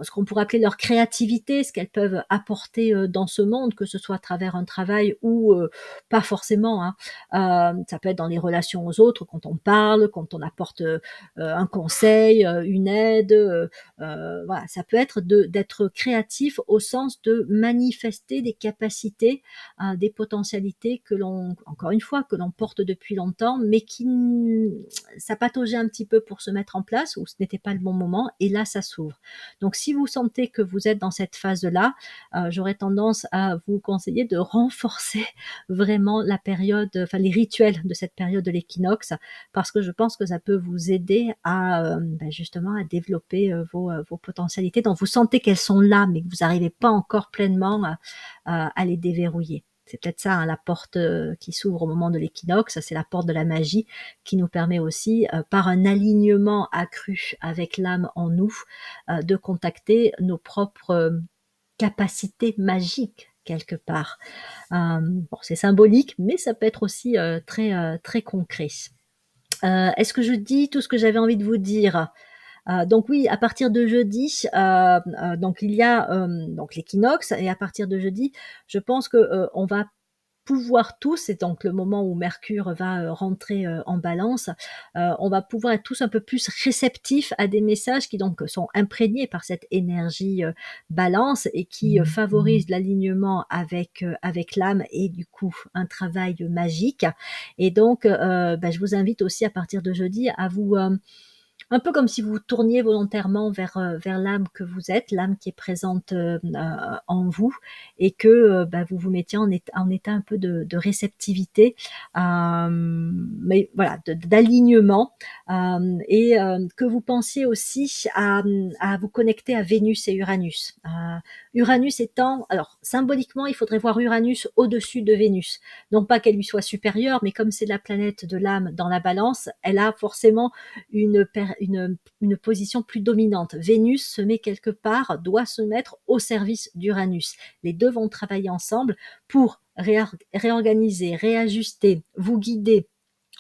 ce qu'on pourrait appeler leur créativité, ce qu'elles peuvent apporter dans ce monde, que ce soit à travers un travail ou pas forcément, hein. Ça peut être dans les relations aux autres, quand on parle, quand on apporte un conseil, une aide. Voilà, ça peut être d'être créatif au sens de manifester des capacités, des potentialités que l'on, encore une fois, que l'on porte depuis longtemps, mais qui ça pataugeait un petit peu pour se mettre en place, ou ce n'était pas le bon moment, et là ça s'ouvre. Donc si vous sentez que vous êtes dans cette phase-là, j'aurais tendance à vous conseiller de renforcer vraiment la période, enfin les rituels de cette période de l'équinoxe, parce que je pense que ça peut vous aider à justement à développer vos potentialités dont vous sentez qu'elles sont là, mais que vous n'arrivez pas encore pleinement à les déverrouiller. C'est peut-être ça, hein, la porte qui s'ouvre au moment de l'équinoxe, c'est la porte de la magie qui nous permet aussi, par un alignement accru avec l'âme en nous, de contacter nos propres capacités magiques quelque part. Bon, c'est symbolique, mais ça peut être aussi très concret. Est-ce que je dis tout ce que j'avais envie de vous dire? Donc oui, à partir de jeudi, donc il y a donc l'équinoxe, et à partir de jeudi, je pense que on va pouvoir tous, c'est donc le moment où Mercure va rentrer en balance, on va pouvoir être tous un peu plus réceptifs à des messages qui donc sont imprégnés par cette énergie balance, et qui favorisent l'alignement avec l'âme, et du coup un travail magique. Et donc je vous invite aussi à partir de jeudi à vous un peu comme si vous tourniez volontairement vers l'âme que vous êtes, l'âme qui est présente en vous, et que vous vous mettiez en état un peu de réceptivité, mais voilà, d'alignement, et que vous pensiez aussi à vous connecter à Vénus et Uranus. Uranus étant, alors symboliquement, il faudrait voir Uranus au-dessus de Vénus. Non pas qu'elle lui soit supérieure, mais comme c'est la planète de l'âme dans la balance, elle a forcément une position plus dominante. Vénus se met quelque part, doit se mettre au service d'Uranus. Les deux vont travailler ensemble pour réorganiser, réajuster, vous guider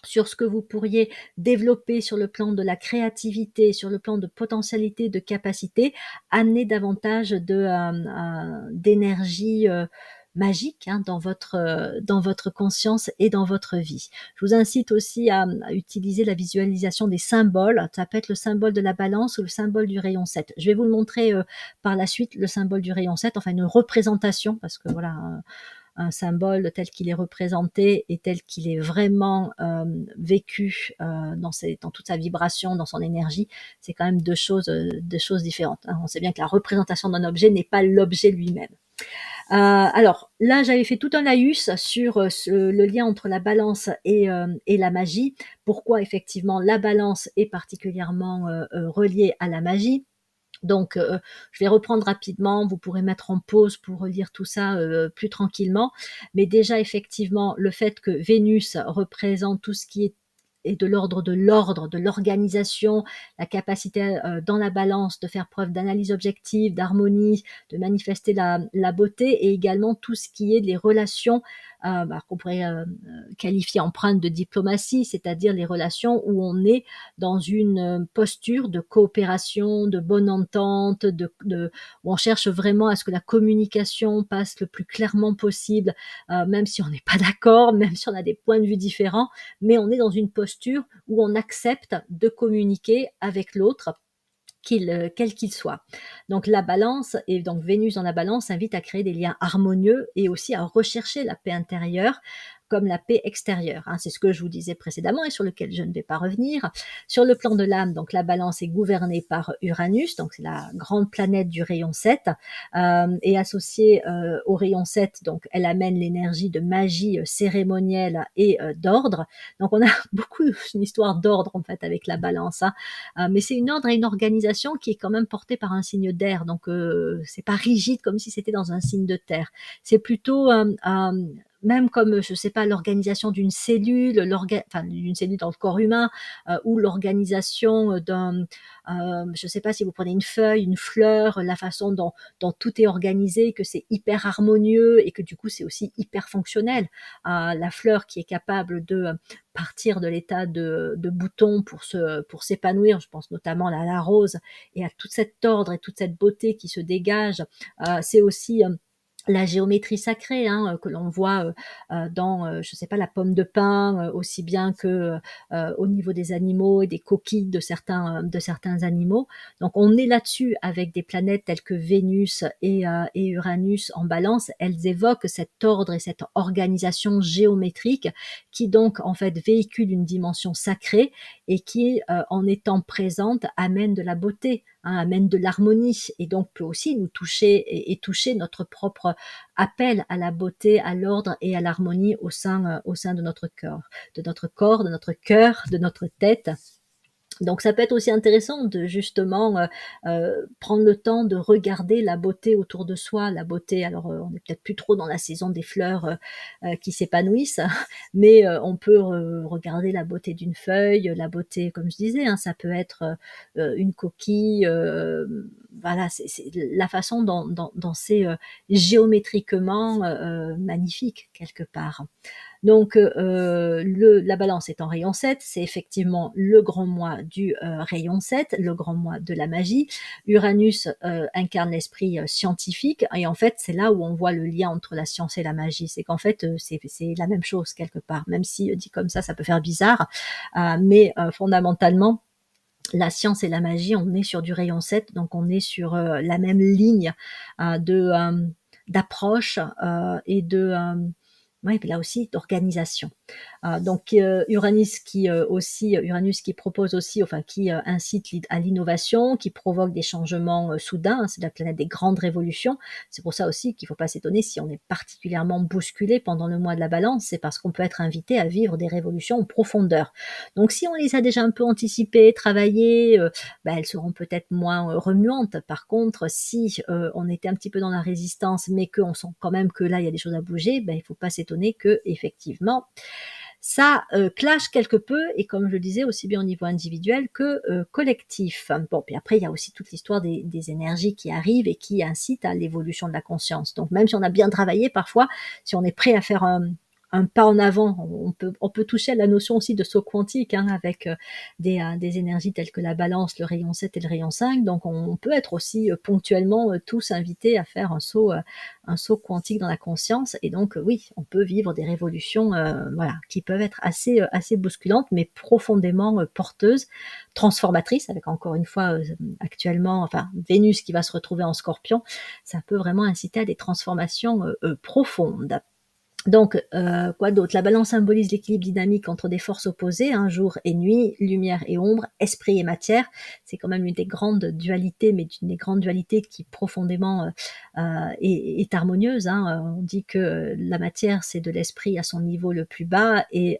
sur ce que vous pourriez développer sur le plan de la créativité, sur le plan de potentialité, de capacité, amener davantage d'énergie magique, hein, dans votre conscience et dans votre vie. Je vous incite aussi à utiliser la visualisation des symboles. Ça peut être le symbole de la balance ou le symbole du rayon 7. Je vais vous le montrer par la suite, le symbole du rayon 7, enfin une représentation, parce que voilà, un symbole tel qu'il est représenté et tel qu'il est vraiment vécu dans toute sa vibration, dans son énergie, c'est quand même deux choses différentes, hein. On sait bien que la représentation d'un objet n'est pas l'objet lui-même. Alors là, j'avais fait tout un laïus sur le lien entre la balance et la magie. Pourquoi effectivement la balance est particulièrement reliée à la magie. Donc, je vais reprendre rapidement, vous pourrez mettre en pause pour relire tout ça plus tranquillement. Mais déjà, effectivement, le fait que Vénus représente tout ce qui est de l'ordre de l'organisation, la capacité dans la balance de faire preuve d'analyse objective, d'harmonie, de manifester la beauté, et également tout ce qui est des relations qu'on pourrait qualifier empreinte de diplomatie, c'est-à-dire les relations où on est dans une posture de coopération, de bonne entente, où on cherche vraiment à ce que la communication passe le plus clairement possible, même si on n'est pas d'accord, même si on a des points de vue différents, mais on est dans une posture où on accepte de communiquer avec l'autre, quel qu'il soit. Donc la balance, et donc Vénus dans la balance, invite à créer des liens harmonieux et aussi à rechercher la paix intérieure comme la paix extérieure, hein. C'est ce que je vous disais précédemment et sur lequel je ne vais pas revenir. Sur le plan de l'âme, donc la balance est gouvernée par Uranus, donc c'est la grande planète du rayon 7, et associée au rayon 7, donc elle amène l'énergie de magie cérémonielle et d'ordre. Donc on a beaucoup une histoire d'ordre en fait avec la balance, hein. Mais c'est une ordre et une organisation qui est quand même portée par un signe d'air, donc c'est pas rigide comme si c'était dans un signe de terre. C'est plutôt même comme, je sais pas, l'organisation d'une cellule, enfin d'une cellule dans le corps humain, ou l'organisation d'un, je sais pas si vous prenez une feuille, une fleur, la façon dont tout est organisé, que c'est hyper harmonieux et que du coup c'est aussi hyper fonctionnel. La fleur qui est capable de partir de l'état de bouton pour s'épanouir, je pense notamment à la rose et à tout cet ordre et toute cette beauté qui se dégage. C'est aussi la géométrie sacrée, hein, que l'on voit dans, je sais pas, la pomme de pin, aussi bien que au niveau des animaux et des coquilles de certains animaux. Donc on est là-dessus avec des planètes telles que Vénus et Uranus en balance. Elles évoquent cet ordre et cette organisation géométrique qui donc en fait véhicule une dimension sacrée et qui, en étant présente, amène de la beauté, hein, amène de l'harmonie et donc peut aussi nous toucher et toucher notre propre appel à la beauté, à l'ordre et à l'harmonie au sein de notre corps, de notre cœur, de notre tête. Donc ça peut être aussi intéressant de justement prendre le temps de regarder la beauté autour de soi, la beauté. Alors on n'est peut-être plus trop dans la saison des fleurs qui s'épanouissent, mais on peut regarder la beauté d'une feuille, la beauté, comme je disais, hein, ça peut être une coquille. Voilà, c'est la façon dont c'est géométriquement magnifique quelque part. Donc la balance est en rayon 7, c'est effectivement le grand moi du rayon 7, le grand moi de la magie. Uranus incarne l'esprit scientifique et en fait c'est là où on voit le lien entre la science et la magie, c'est qu'en fait c'est la même chose quelque part, même si dit comme ça peut faire bizarre, mais fondamentalement la science et la magie, on est sur du rayon 7, donc on est sur la même ligne d'approche et de ouais, là aussi d'organisation. Donc Uranus qui propose aussi, enfin qui incite à l'innovation, qui provoque des changements soudains. C'est la planète des grandes révolutions. C'est pour ça aussi qu'il ne faut pas s'étonner si on est particulièrement bousculé pendant le mois de la Balance. C'est parce qu'on peut être invité à vivre des révolutions en profondeur. Donc si on les a déjà un peu anticipées, travaillées, elles seront peut-être moins remuantes. Par contre, si on était un petit peu dans la résistance, mais qu'on sent quand même que là il y a des choses à bouger, il ne faut pas s'étonner que effectivement ça clash quelque peu, et comme je le disais, aussi bien au niveau individuel que collectif. Bon, puis après, il y a aussi toute l'histoire des énergies qui arrivent et qui incitent à l'évolution de la conscience. Donc, même si on a bien travaillé, parfois, si on est prêt à faire un pas en avant, on peut toucher à la notion aussi de saut quantique, hein, avec des énergies telles que la balance, le rayon 7 et le rayon 5. Donc on peut être aussi ponctuellement tous invités à faire un saut quantique dans la conscience, et donc oui, on peut vivre des révolutions voilà, qui peuvent être assez bousculantes, mais profondément porteuses, transformatrices, avec encore une fois actuellement, enfin Vénus qui va se retrouver en Scorpion, ça peut vraiment inciter à des transformations profondes. Donc, quoi d'autre? La balance symbolise l'équilibre dynamique entre des forces opposées, hein, jour et nuit, lumière et ombre, esprit et matière. C'est quand même une des grandes dualités, mais une des grandes dualités qui profondément est harmonieuse, hein. On dit que la matière, c'est de l'esprit à son niveau le plus bas, et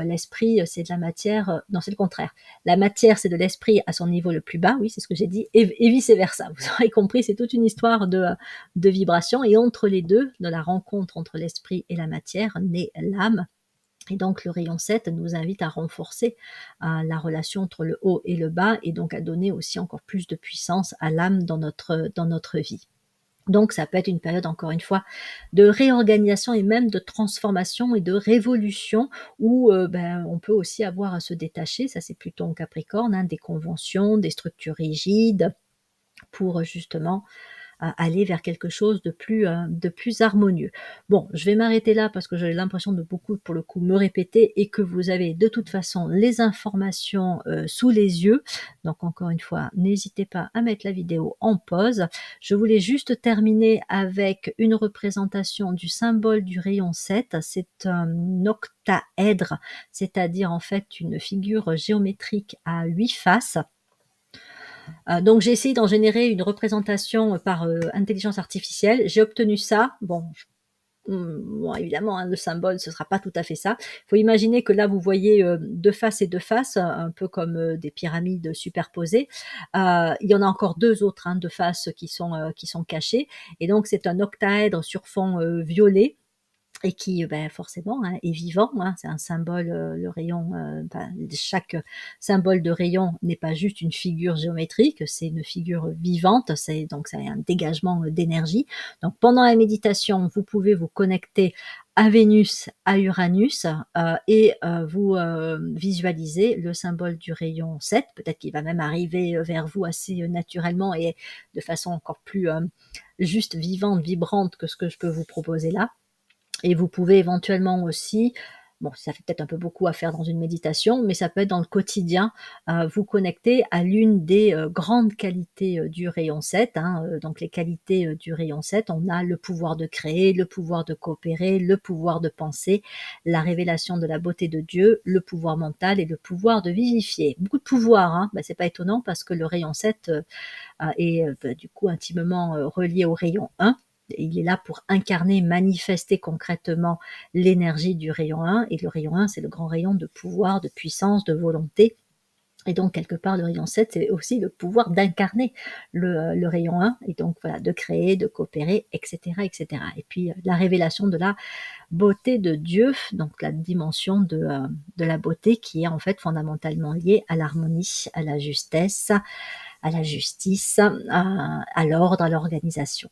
l'esprit, c'est de la matière, non, c'est le contraire. La matière, c'est de l'esprit à son niveau le plus bas, oui, c'est ce que j'ai dit, et vice-versa. Vous aurez compris, c'est toute une histoire de vibration, et entre les deux, de la rencontre entre l'esprit et la matière, naît l'âme. Et donc le rayon 7 nous invite à renforcer la relation entre le haut et le bas, et donc à donner aussi encore plus de puissance à l'âme dans notre vie. Donc ça peut être une période, encore une fois, de réorganisation et même de transformation et de révolution, où on peut aussi avoir à se détacher, ça c'est plutôt en Capricorne, hein, des conventions, des structures rigides, pour justement aller vers quelque chose de plus harmonieux. Bon, je vais m'arrêter là parce que j'ai l'impression de beaucoup, pour le coup, me répéter, et que vous avez de toute façon les informations sous les yeux. Donc encore une fois, n'hésitez pas à mettre la vidéo en pause. Je voulais juste terminer avec une représentation du symbole du rayon 7. C'est un octaèdre, c'est-à-dire en fait une figure géométrique à 8 faces. Donc j'ai essayé d'en générer une représentation par intelligence artificielle. J'ai obtenu ça. Bon, bon évidemment, hein, le symbole ce sera pas tout à fait ça. Il faut imaginer que là vous voyez, 2 faces et 2 faces, un peu comme, des pyramides superposées. Il y en a encore 2 autres, hein, de faces qui sont cachées et donc c'est un octaèdre sur fond, violet et qui, ben, forcément, hein, est vivant, hein. C'est un symbole, le rayon, enfin, chaque symbole de rayon n'est pas juste une figure géométrique, c'est une figure vivante, c'est donc c'est un dégagement d'énergie. Donc pendant la méditation, vous pouvez vous connecter à Vénus, à Uranus, et vous visualisez le symbole du rayon 7. Peut-être qu'il va même arriver vers vous assez naturellement et de façon encore plus juste, vivante, vibrante que ce que je peux vous proposer là. Et vous pouvez éventuellement aussi, bon, ça fait peut-être un peu beaucoup à faire dans une méditation, mais ça peut être dans le quotidien, vous connecter à l'une des grandes qualités du rayon 7. Hein, donc les qualités du rayon 7, on a le pouvoir de créer, le pouvoir de coopérer, le pouvoir de penser, la révélation de la beauté de Dieu, le pouvoir mental et le pouvoir de vivifier. Beaucoup de pouvoir, hein, ben, c'est pas étonnant parce que le rayon 7 est du coup intimement relié au rayon 1. Il est là pour incarner, manifester concrètement l'énergie du rayon 1. Et le rayon 1, c'est le grand rayon de pouvoir, de puissance, de volonté. Et donc, quelque part, le rayon 7, c'est aussi le pouvoir d'incarner le rayon 1. Et donc, voilà, de créer, de coopérer, etc., etc. Et puis, la révélation de la beauté de Dieu, donc la dimension de la beauté qui est en fait fondamentalement liée à l'harmonie, à la justesse, à la justice, à l'ordre, à l'organisation.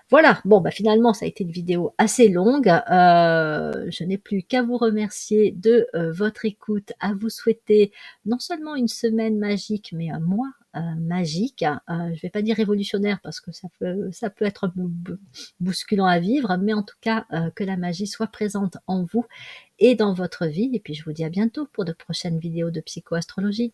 Voilà, bon bah finalement ça a été une vidéo assez longue, je n'ai plus qu'à vous remercier de votre écoute, à vous souhaiter non seulement une semaine magique, mais un mois magique. Je ne vais pas dire révolutionnaire parce que ça peut être un peu bousculant à vivre, mais en tout cas que la magie soit présente en vous et dans votre vie. Et puis je vous dis à bientôt pour de prochaines vidéos de psychoastrologie.